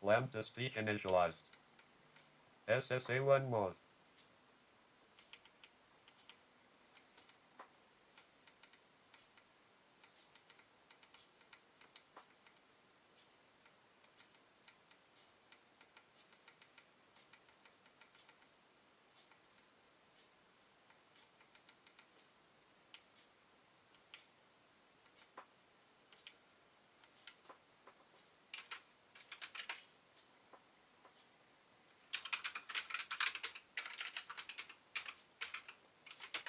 LambdaSpeak initialized. SSA-1 mode.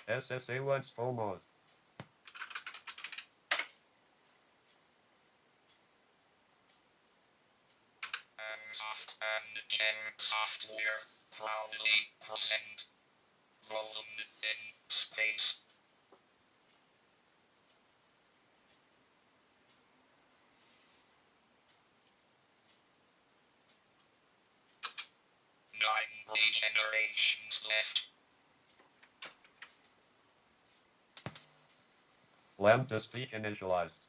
SSA-1's full mode. And Gen software proudly present Rolling in Space. Nine regenerations left. LambdaSpeak initialized.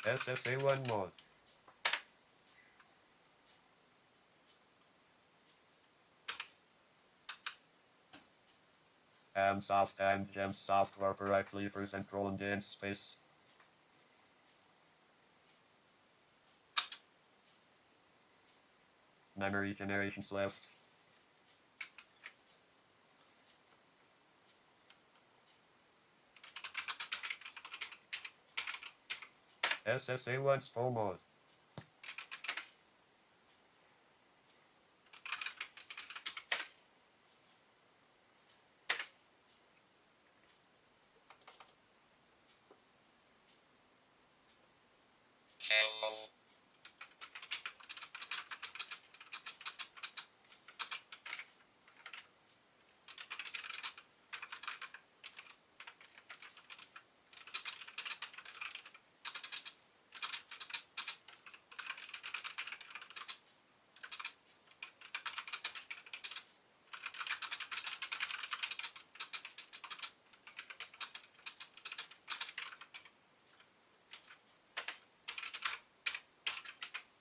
SSA-1 mode. Amsoft and Gem software correctly present Roland in space. Memory generations left. SSA-1's full mode. Hello.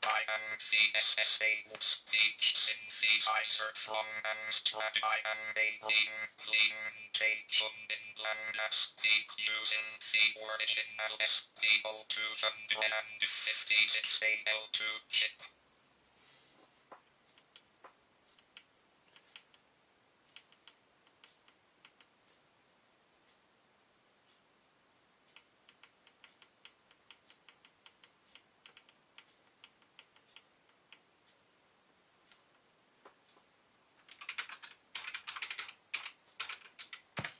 I am the SSA-1 synthesizer from Amstrad. I am a implementation in LambdaSpeak using the original SP0256-AL2 Chip.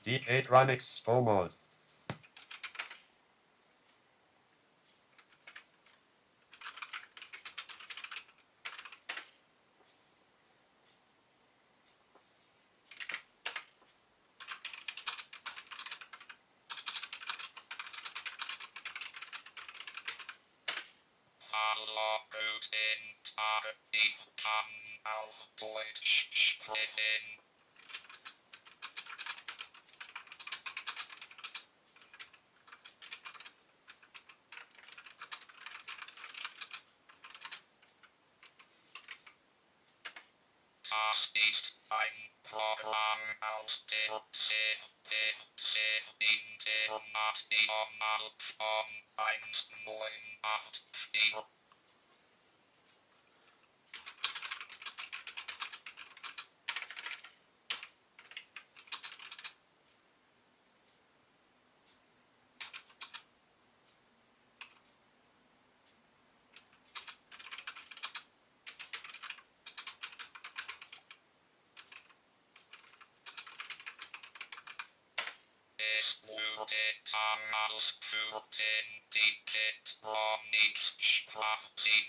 DK'tronics full mode. Synthesizer.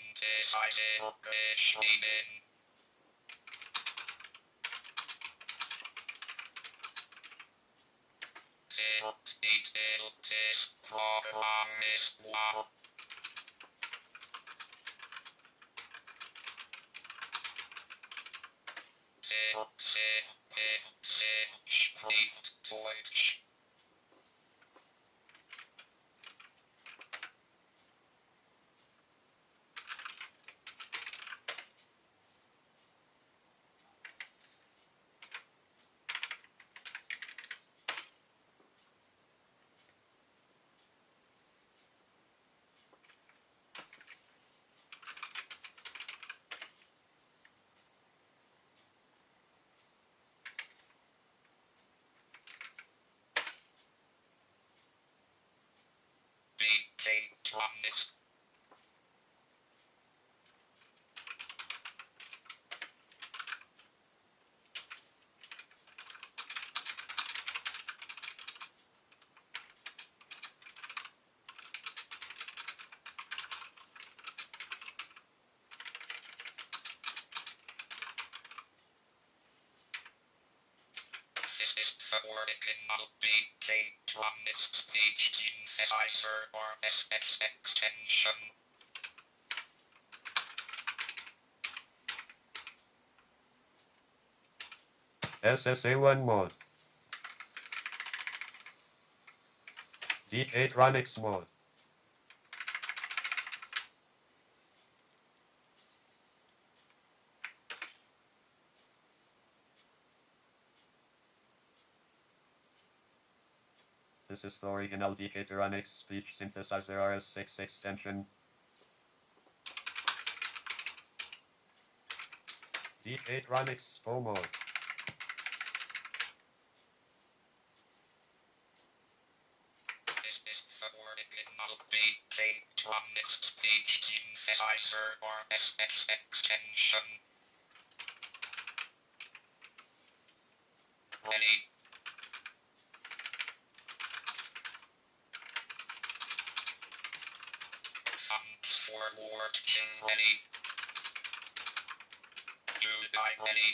original DK'tronics speech synthesizer or SX extension. SSA-1 mode. DK'tronics mode. This is the original DK'tronics speech synthesizer RS6 extension. DK'tronics full mode. This is the original DK'tronics speech synthesizer or SX extension. Ready. Thumbs forward in ready. Do die ready.